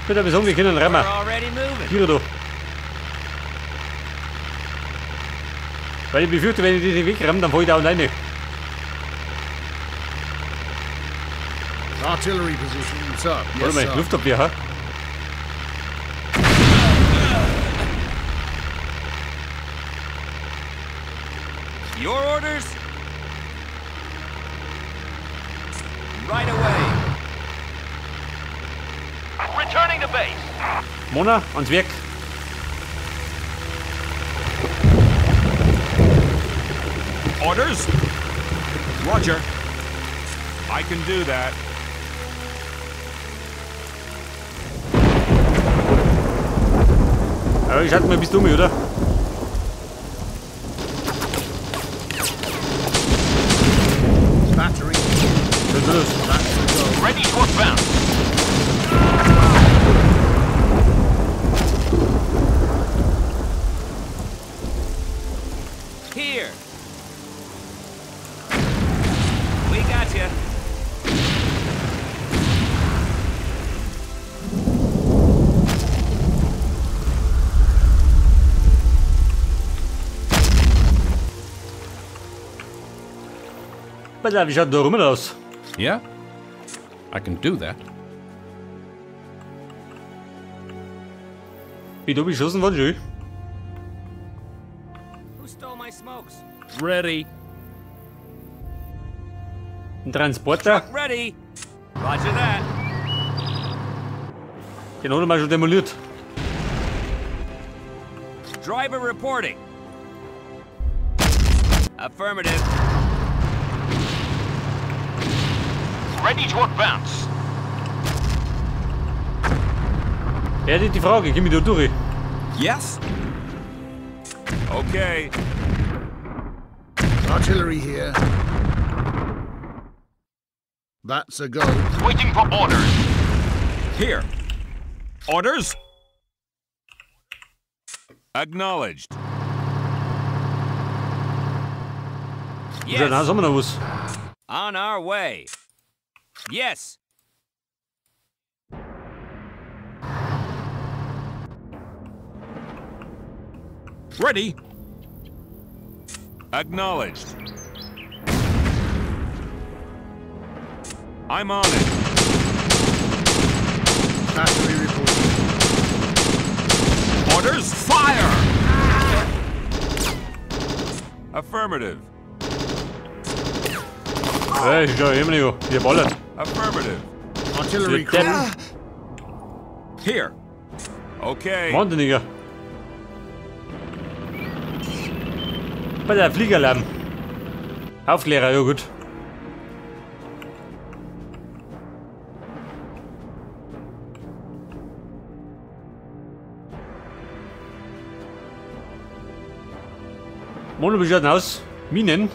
Ich würde sagen, wir können rennen. Hier da. Weil ich befürchte, wenn ich die wegrenne, dann fall ich da unten rein. Artillery position, sir. Warte mal, Luftabwehr, ha? Your orders? Right away. Returning to base. Mona, ans Werk. Orders? Roger. I can do that. Aber ich hatte mal bis dumm, oder? Battery. Ready to advance. Here. We got you. Wie schaut da rum aus? Yeah, I can do that. Wie du beschossen worden, schön. Who stole my smokes? Ready. Ein Transporter, Ready. Roger that. den hat er mal schon demoliert. Driver reporting. Affirmative. Ready to advance. Ja, die Frage, geh mir da durch. Yes. Okay. Artillery here. That's a go. Waiting for orders. Here. Orders? Acknowledged. Ja, dann haben wir noch was. On our way. Yes. Ready. Acknowledged. I'm on it. Battery reporting. Orders, fire! Affirmative. Hey, schau immer nicht, die ballert. Affirmative. Artillery Der crew. Here. Okay. Wahnsinniger. Bei der Fliegeralarm. Aufklärer, ja gut. Mono, wie schaut denn aus? Minen?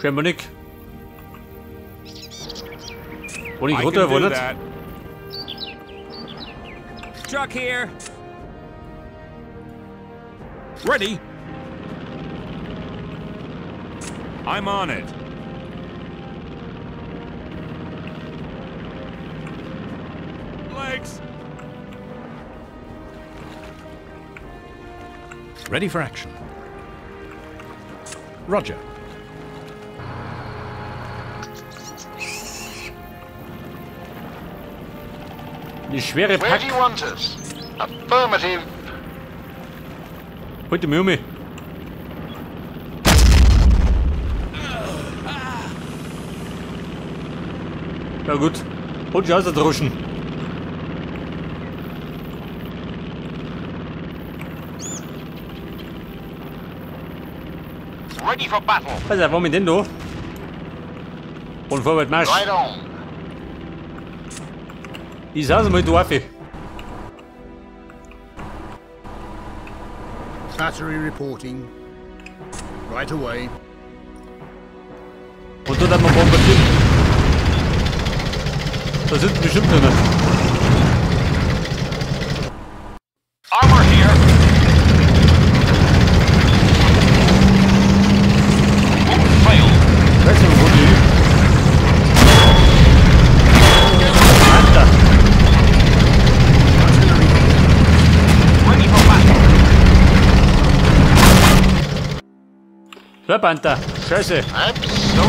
Scheinbar nicht. Wo ich I runter, can wo do nicht? that. Truck here. Ready. I'm on it. Legs. Ready for action. Roger. Die schwere Where Pack. do you want us? Affirmative. Heute mir um. Ja gut. Und schon ausgedroschen. Ready for battle. Was war mit denn da? Und vorwärts Marsch. Right on. Ich saß mal die Waffe. Battery reporting. Right away. Und dort hat man bombardiert. Da sind bestimmt drin. Armor here. Failed. Weißt du, wo die? So ein Panther. Scheiße. Absolutely.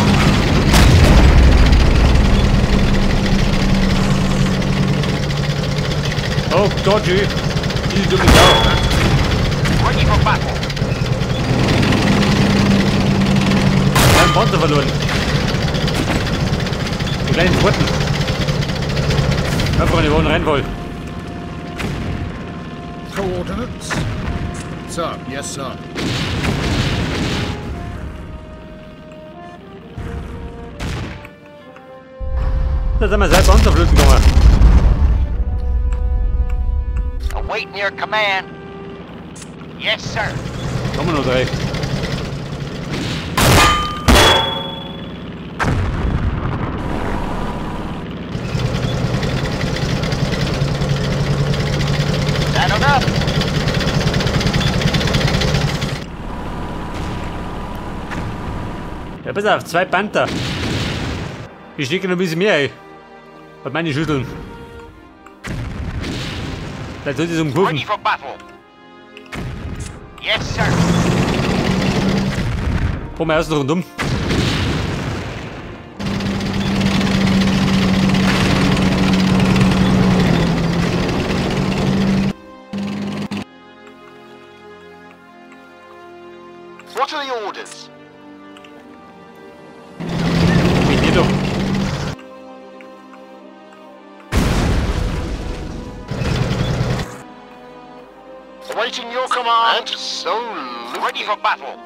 Oh, Dodgy. Diese dumme Sau. Ready for battle. Wir haben Panther verloren. Die kleinen Pfoten. Einfach in die Wohnung rein wollen. Coordinates? Sir, yes, sir. Da sind wir selber Panzerflügen gegangen. Awaiting your command. Yes, sir. Kommen wir noch drei. Saddled up. Ja, pass auf, 2 Panther. Die stecken noch ein bisschen mehr ein. Bei meine Schüsseln. Vielleicht sollte ich es umgucken. Ready for battle. Yes, sir. Komm mal erst noch rundum. What are the orders? Geht hier doch. Awaiting your command. Absolutely. Ready for battle.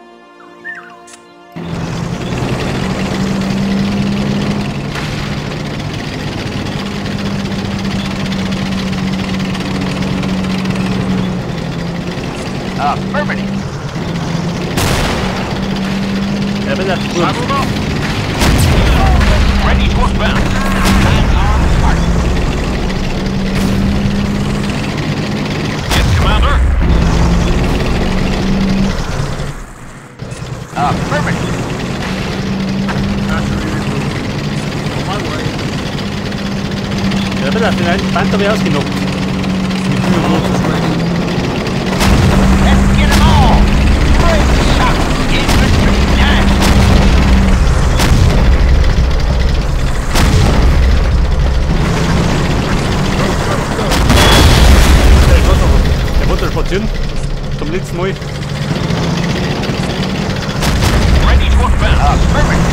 Affirmative. Ja, pass auf, gut. Saddled up. Ready to advance. Hands on mark. Yes, Commander. Affirmative. Battery reporting. On my way. Ja, pass auf, den einen Panther habe ich ausgenockt. Orders ready. Let's get them all. Great shot. Infantry now. Der wollte spazieren. Zum letzten Mal. Ready to advance. Perfect.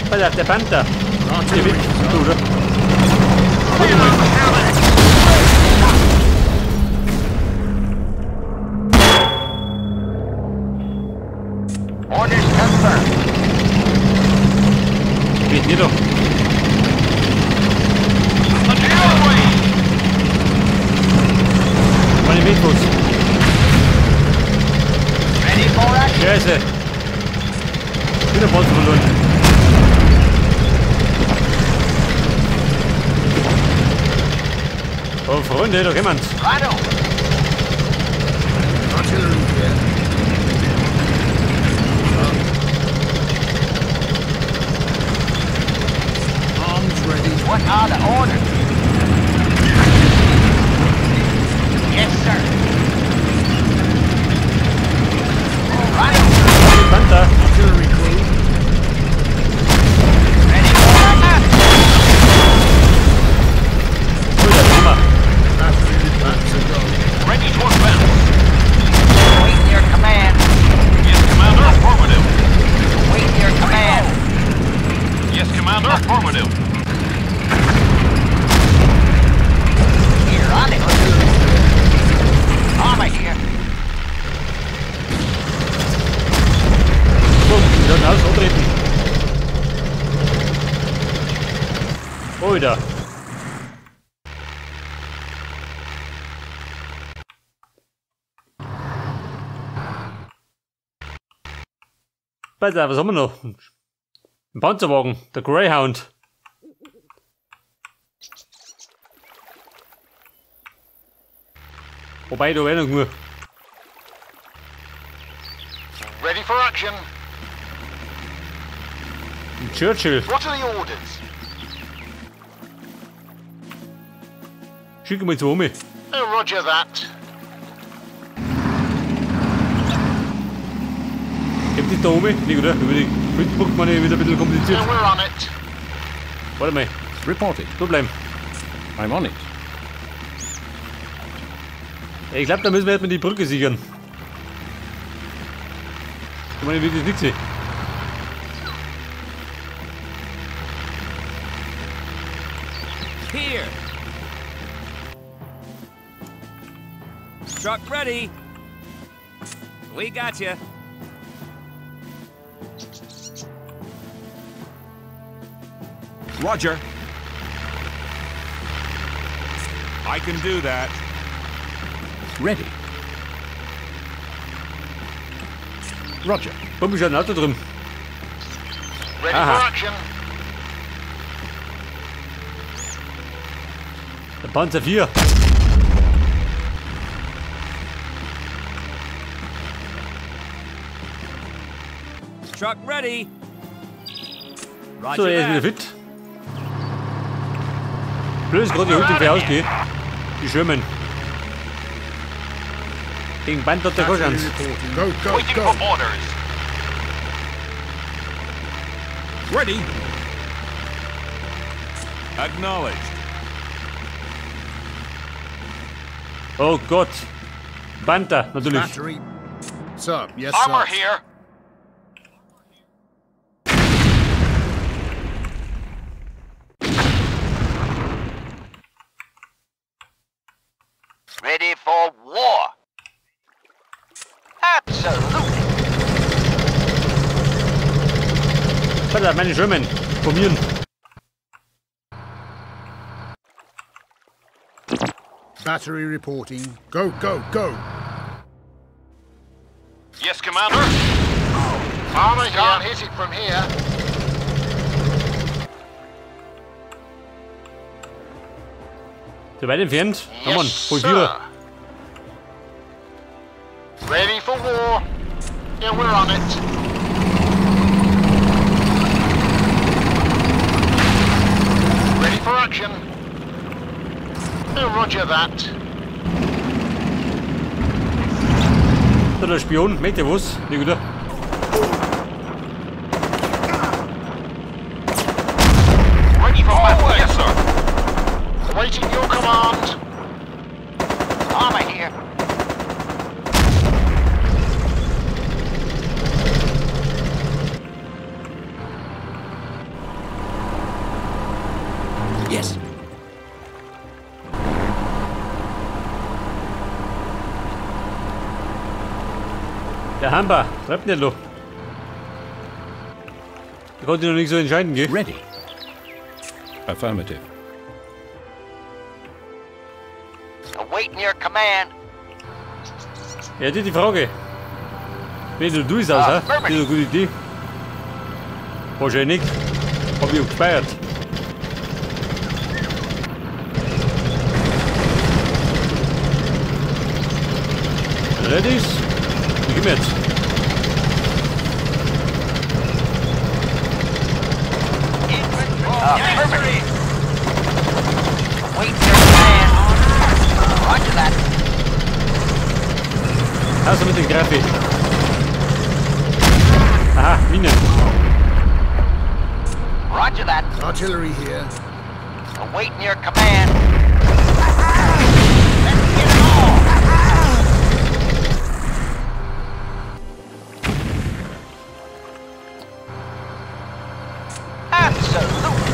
Pass auf, der Panther. Hier Artillery, weg. sir. Du, oder? Orders confirmed. Geht hier doch. Meine Mikros. Ready for action. Scheiße. Wieder Panzer verloren. Oh, Freunde, da jemand. Righto. Artillery here. Arms ready. What are the orders? Yes, sir. Righto. Panther. Artillery crew. Ready for action. Oh, der Hammer. Battery reports a go. Ready to advance. Waiting your command. Yes, Commander. Affirmative. Waiting your command. Yes, Commander. Affirmative. Here, on it. Armor here. Komm, wir sollten alles umtreten. Oh, da. Pass auf, was haben wir noch? Ein Panzerwagen, der Greyhound. Wobei, da wäre noch nur. Ready for action. Ein Churchill. What are the orders? Schick mal zu um. Roger that. eigentlich da oben? Nee, oder? Über die Windbucht man wieder ein bisschen kompliziert. Yeah, we're on it. Warte mal, Reporting. so bleiben. I'm on it. Ich glaube, da müssen wir erstmal die Brücke sichern. Ich meine, wirklich nichts. Here. Truck ready. We got you. Roger. I can do that. Ready. Roger. Komm, ich ein Auto drin. Ready Aha. for action. Der Panzer 4. Truck ready. Roger So, er ist wieder that. fit. Blöd ist gerade die Hut im Vorausgehe. Die Schwimmen. Gegen Panther hat der keine Battery Chance. reporting. Go, go, Waiting go. for orders. Ready. Acknowledged. Oh Gott. Panther, natürlich. Battery. Sir, yes, Armor sir. here. Ready for war. Absolutely. Panther, meine Schwimmen. Probieren. Battery reporting. Go, go, go. Yes, Commander. Armor can't hit it from here. Zu weit entfernt. Komm on, Yes, hol sir. Vierer. Ready for war. Yeah, we're on it. Ready for action. Oh, roger that. So, der Spion, merkt ihr was? Nee, oder? Ready for battle. Yes, sir. Awaiting your command. Armor here. Yes. Der Hamper, bleibt nicht noch. Da konnte ich noch nicht so entscheiden, gell? Ready. Affirmative. Awaiting your command. Ja, das ist die Frage. Wenn du es aus, ha? Das ist eine gute Idee. Wahrscheinlich nicht. Hab ich auch gespeichert. Ready? Ich geh jetzt. Infantry. Awaiting your command. Roger that. Also mit den Grafik. Aha, Mine. Roger that. Artillery here. Awaiting your command. Let's get it on. Absolutely.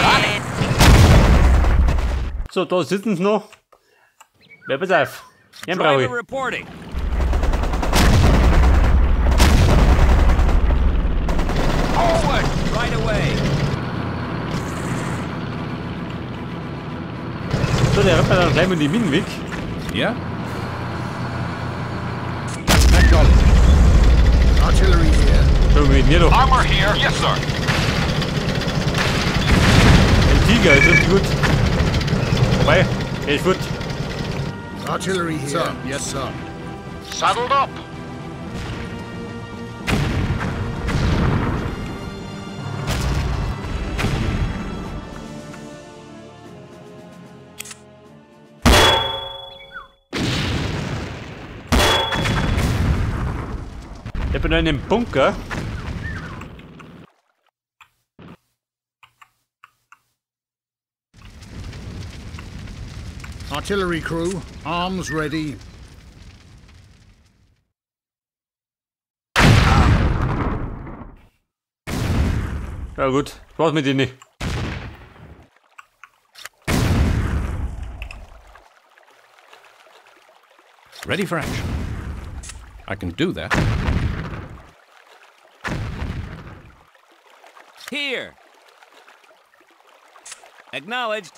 Got it. So, da sitzen sie noch. Wer pass auf. Den brauche Driver ich. reporting. Forward. Right away. So, der rappt dann gleich mal die Minen weg. Yeah? Acknowledged. Artillery here. So, mit mir doch. Armor here. Yes, sir. Ein Tiger ist richtig gut. Vorbei, er ist gut. Artillery here. Sir, yes, sir. Saddled up. Ich bin in dem Bunker. Artillery crew, arms ready. Ja gut, ich brauch's mit dir nicht. Ready for action. I can do that. Here. Acknowledged.